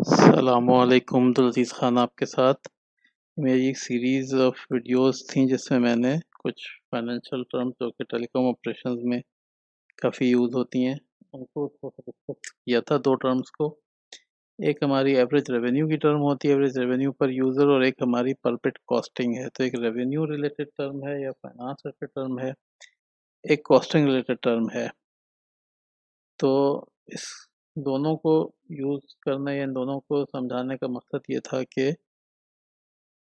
السلام علیکم، عبدالعزیز خان آپ کے ساتھ میری ایک سیریز آف ویڈیوز تھیں جس میں میں نے کچھ فائنینشیل ٹرمز جو کہ ٹیلی کام آپریشنز میں کافی یوز ہوتی ہیں ان کو تھوڑا سا ڈسکس کیا تھا. دو ٹرمز کو، ایک ہماری ایوریج ریونیو کی ٹرم ہوتی ہے، ایوریج ریونیو پر یوزر، اور ایک ہماری پر بٹ کاسٹنگ ہے. تو ایک ریونیو ریلیٹڈ ٹرم ہے یا فائنانس ریلیٹڈ ٹرم ہے، ایک کاسٹنگ ریلیٹڈ ٹرم ہے. تو اس دونوں کو یوز کرنے یا ان دونوں کو سمجھانے کا مقصد یہ تھا کہ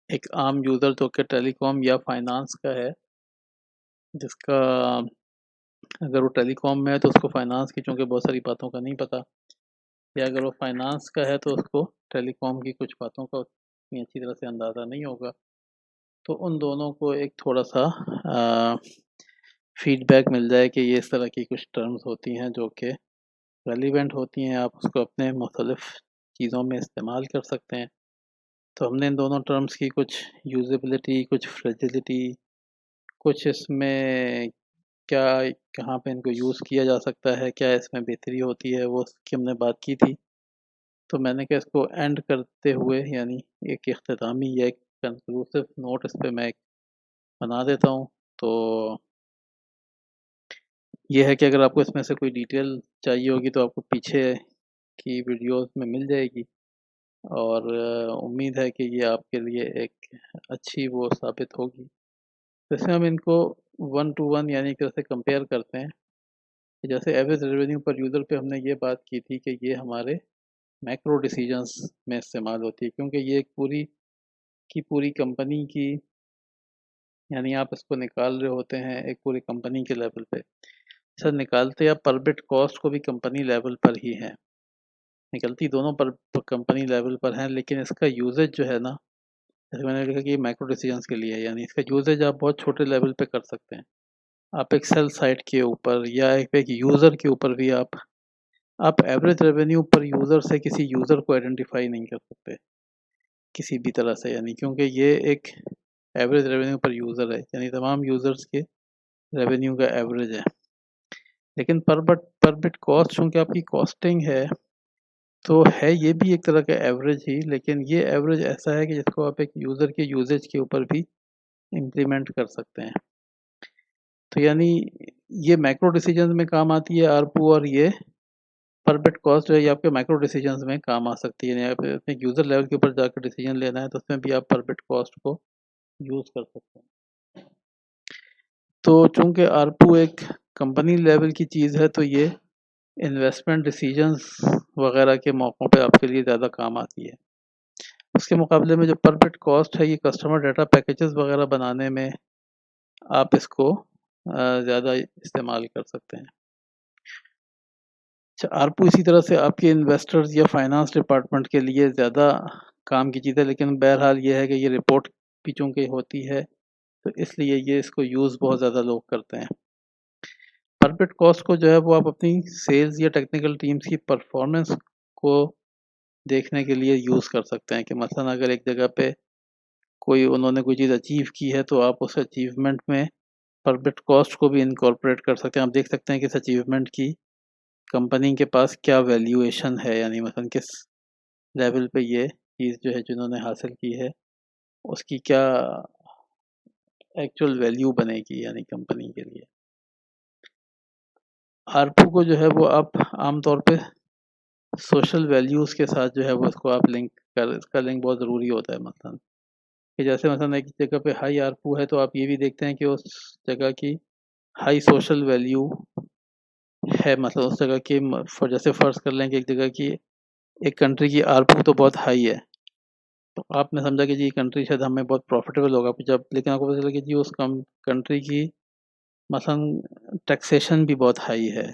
ایک عام یوزر جو کہ ٹیلی کام یا فائنانس کا ہے، جس کا اگر وہ ٹیلی کام میں ہے تو اس کو فائنانس کی چونکہ بہت ساری باتوں کا نہیں پتہ، یا اگر وہ فائنانس کا ہے تو اس کو ٹیلی کام کی کچھ باتوں کا اتنی اچھی طرح سے اندازہ نہیں ہوگا. تو ان دونوں کو ایک تھوڑا سا فیڈ بیک مل جائے کہ یہ اس طرح کی کچھ ٹرمز ہوتی ہیں جو کہ ریلیونٹ ہوتی ہیں، آپ اس کو اپنے مختلف چیزوں میں استعمال کر سکتے ہیں. تو ہم نے ان دونوں ٹرمز کی کچھ یوزیبلٹی، کچھ فریجیلٹی، کچھ اس میں کیا کہاں پہ ان کو یوز کیا جا سکتا ہے، کیا اس میں بہتری ہوتی ہے، وہ اس کی ہم نے بات کی تھی. تو میں نے کہا اس کو اینڈ کرتے ہوئے یعنی ایک اختتامی یا ایک کنکلوسیو نوٹ اس پہ میں ایک بنا دیتا ہوں. تو یہ ہے کہ اگر آپ کو اس میں سے کوئی ڈیٹیل چاہیے ہوگی تو آپ کو پیچھے کی ویڈیوز میں مل جائے گی، اور امید ہے کہ یہ آپ کے لیے ایک اچھی وہ ثابت ہوگی. جیسے ہم ان کو 1 to 1 یعنی ایک طرح سے کمپیئر کرتے ہیں کہ جیسے ایوریج ریونیو پر یوزر پہ ہم نے یہ بات کی تھی کہ یہ ہمارے میکرو ڈیسیجنز میں استعمال ہوتی ہے، کیونکہ یہ ایک پوری کمپنی کی، یعنی آپ اس کو نکال رہے ہوتے ہیں ایک پوری کمپنی کے لیول پہ. سر نکالتے آپ پر بٹ کاسٹ کو بھی کمپنی لیول پر ہی ہیں، نکلتی دونوں پر کمپنی لیول پر ہیں، لیکن اس کا یوزج جو ہے نا، جیسے میں نے لکھا کہ یہ مائکرو ڈیسیجنس کے لیے ہے، یعنی اس کا یوزج آپ بہت چھوٹے لیول پہ کر سکتے ہیں. آپ ایک سیل سائٹ کے اوپر یا ایک یوزر کے اوپر بھی آپ ایوریج ریونیو پر یوزر سے کسی یوزر کو آئیڈینٹیفائی نہیں کر سکتے کسی بھی طرح سے، یعنی کیونکہ یہ ایک ایوریج ریونیو پر یوزر ہے، یعنی تمام یوزرز کے ریونیو کا ایوریج ہے. لیکن پر بٹ کاسٹ چونکہ آپ کی کاسٹنگ ہے تو ہے یہ بھی ایک طرح کا ایوریج ہی، لیکن یہ ایوریج ایسا ہے کہ جس کو آپ ایک یوزر کے یوزیج کے اوپر بھی امپلیمنٹ کر سکتے ہیں. تو یعنی یہ مائکرو ڈیسیجنز میں کام آتی ہے آرپو، اور یہ پر بٹ کاسٹ جو ہے یہ آپ کے مائکرو ڈیسیجنز میں کام آ سکتی ہے. یعنی آپ اپنے یوزر لیول کے اوپر جا کے ڈیسیجن لینا ہے تو اس میں بھی آپ پر بٹ کاسٹ کو یوز کر سکتے ہیں. تو چونکہ آرپو ایک کمپنی لیول کی چیز ہے تو یہ انویسٹمنٹ ڈیسیجنز وغیرہ کے موقعوں پہ آپ کے لیے زیادہ کام آتی ہے. اس کے مقابلے میں جو پر بٹ کاسٹ ہے یہ کسٹمر ڈیٹا پیکیجز وغیرہ بنانے میں آپ اس کو زیادہ استعمال کر سکتے ہیں. اچھا، آرپو اسی طرح سے آپ کے انویسٹرز یا فائنانس ڈپارٹمنٹ کے لیے زیادہ کام کی چیز ہے، لیکن بہرحال یہ ہے کہ یہ رپورٹ بھی چونکہ ہوتی ہے تو اس لیے یہ اس کو یوز بہت زیادہ لوگ کرتے ہیں. پر بٹ کاسٹ کو جو ہے وہ آپ اپنی سیلز یا ٹیکنیکل ٹیمز کی پرفارمنس کو دیکھنے کے لیے یوز کر سکتے ہیں کہ مثلا اگر ایک جگہ پہ انہوں نے کوئی چیز اچیو کی ہے تو آپ اس اچیومنٹ میں پر بٹ کاسٹ کو بھی انکارپوریٹ کر سکتے ہیں. آپ دیکھ سکتے ہیں کہ اس اچیومنٹ کی کمپنی کے پاس کیا ویلیویشن ہے، یعنی مثلا کس لیول پہ یہ چیز جو ہے جنہوں نے حاصل کی ہے اس کی کیا ایکچوئل ویلیو بنے گی یعنی کمپنی کے لیے. آرپو کو جو ہے وہ آپ عام طور پہ سوشل ویلیوز کے ساتھ جو ہے وہ اس کو آپ اس کا لنک بہت ضروری ہوتا ہے. مثلا کہ جیسے مثلا ایک جگہ پہ ہائی آرپو ہے تو آپ یہ بھی دیکھتے ہیں کہ اس جگہ کی ہائی سوشل ویلیو ہے. مثلا اس جگہ کی جیسے فرض کر لیں کہ ایک جگہ کی ایک کنٹری کی آرپو تو بہت ہائی ہے، تو آپ نے سمجھا کہ جی کنٹری شاید ہمیں بہت پروفیٹیبل ہوگا لیکن آپ کو پتہ چلا کہ جی اس کنٹری کی مثلا ٹیکسیشن بھی بہت ہائی ہے،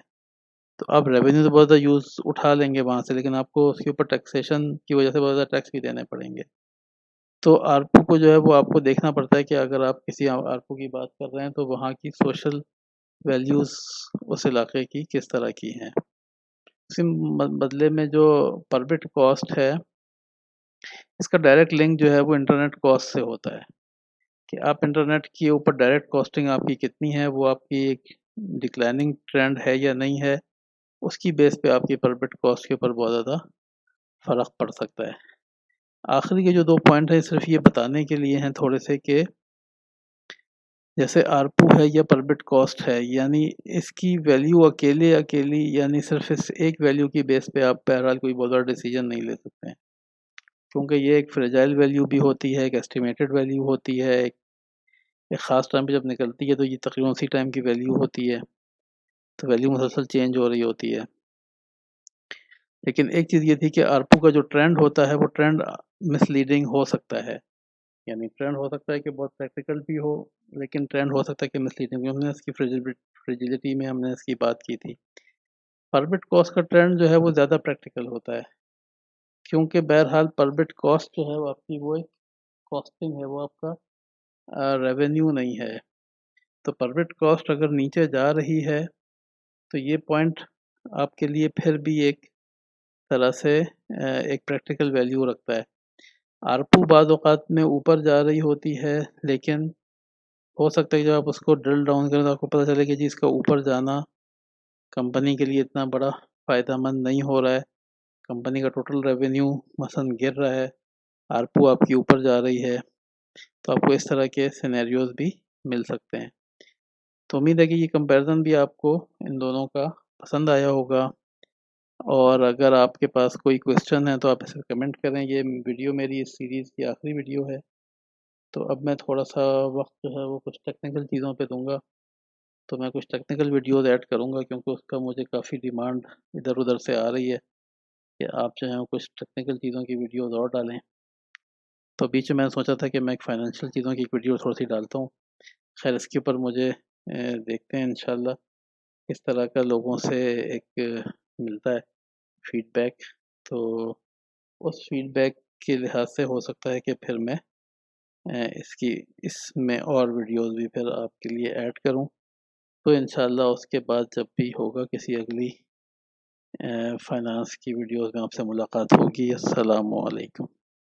تو آپ ریونیو تو بہت زیادہ یوز اٹھا لیں گے وہاں سے، لیکن آپ کو اس کے اوپر ٹیکسیشن کی وجہ سے بہت زیادہ ٹیکس بھی دینے پڑیں گے. تو آرپو کو جو ہے وہ آپ کو دیکھنا پڑتا ہے کہ اگر آپ کسی آرپو کی بات کر رہے ہیں تو وہاں کی سوشل ویلیوز اس علاقے کی کس طرح کی ہیں. اس کے بدلے میں جو پر بٹ کاسٹ ہے اس کا ڈائریکٹ لنک جو ہے وہ انٹرنیٹ کاسٹ سے ہوتا ہے کہ آپ انٹرنیٹ کے اوپر ڈائریکٹ کاسٹنگ آپ کی کتنی ہے، وہ آپ کی ایک ڈکلائننگ ٹرینڈ ہے یا نہیں ہے، اس کی بیس پہ آپ کی پر بٹ کاسٹ کے اوپر بہت زیادہ فرق پڑ سکتا ہے۔ آخری کے جو 2 پوائنٹ ہیں صرف یہ بتانے کے لیے ہیں تھوڑے سے کہ جیسے آرپو ہے یا پر بٹ کاسٹ ہے، یعنی اس کی ویلیو اکیلی یعنی صرف اس ایک ویلیو کی بیس پہ آپ بہرحال کوئی بہت بڑا ڈیسیجن نہیں لے سکتے ہیں، کیونکہ یہ ایک فریجائل ویلیو بھی ہوتی ہے، ایک ایسٹیمیٹڈ ویلیو ہوتی ہے، ایک خاص ٹائم پہ جب نکلتی ہے تو یہ تقریباً اسی ٹائم کی ویلیو ہوتی ہے، تو ویلیو مسلسل چینج ہو رہی ہوتی ہے۔ لیکن ایک چیز یہ تھی کہ آرپو کا جو ٹرینڈ ہوتا ہے وہ ٹرینڈ مس لیڈنگ ہو سکتا ہے، یعنی ٹرینڈ ہو سکتا ہے کہ بہت پریکٹیکل بھی ہو، لیکن ٹرینڈ ہو سکتا ہے کہ مس لیڈنگ بھی۔ ہم نے اس کی فریجیلٹی میں ہم نے اس کی بات کی تھی۔ پربٹ کاسٹ کا ٹرینڈ جو ہے وہ زیادہ پریکٹیکل ہوتا ہے، کیونکہ بہرحال پربٹ کاسٹ جو ہے وہ آپ کی وہ ایک کاسٹنگ ہے، وہ آپ کا ریونیو نہیں ہے۔ تو پربٹ کاسٹ اگر نیچے جا رہی ہے تو یہ پوائنٹ آپ کے لیے پھر بھی ایک طرح سے ایک پریکٹیکل ویلیو رکھتا ہے۔ آرپو بعض اوقات میں اوپر جا رہی ہوتی ہے، لیکن ہو سکتا ہے کہ جب آپ اس کو ڈرل ڈاؤن کریں تو آپ کو پتہ چلے کہ جی اس کا اوپر جانا کمپنی کے لیے اتنا بڑا فائدہ مند نہیں ہو رہا ہے، کمپنی کا ٹوٹل ریونیو مثلا گر رہا ہے، آرپو آپ کی اوپر جا رہی ہے، تو آپ کو اس طرح کے سینیریوز بھی مل سکتے ہیں۔ تو امید ہے کہ یہ کمپیریزن بھی آپ کو ان دونوں کا پسند آیا ہوگا، اور اگر آپ کے پاس کوئی کویسچن ہے تو آپ اسے کمنٹ کریں۔ یہ ویڈیو میری اس سیریز کی آخری ویڈیو ہے، تو اب میں تھوڑا سا وقت جو ہے وہ کچھ ٹیکنیکل چیزوں پہ دوں گا، تو میں کچھ ٹیکنیکل ویڈیوز ایڈ کروں گا، کیونکہ اس کا مجھے کافی ڈیمانڈ ادھر ادھر سے آ رہی ہے کہ آپ جو ہیں کچھ ٹیکنیکل چیزوں کی ویڈیوز اور ڈالیں۔ تو بیچ میں نے سوچا تھا کہ میں ایک فائنینشیل چیزوں کی ایک ویڈیو تھوڑی سی ڈالتا ہوں۔ خیر اس کے اوپر مجھے دیکھتے ہیں انشاءاللہ اس طرح کا لوگوں سے ایک ملتا ہے فیڈ بیک، تو اس فیڈ بیک کے لحاظ سے ہو سکتا ہے کہ پھر میں اس میں اور ویڈیوز بھی پھر آپ کے لیے ایڈ کروں۔ تو انشاءاللہ اس کے بعد جب بھی ہوگا کسی اگلی فائنانس کی ویڈیوز میں آپ سے ملاقات ہوگی۔ السلام علیکم۔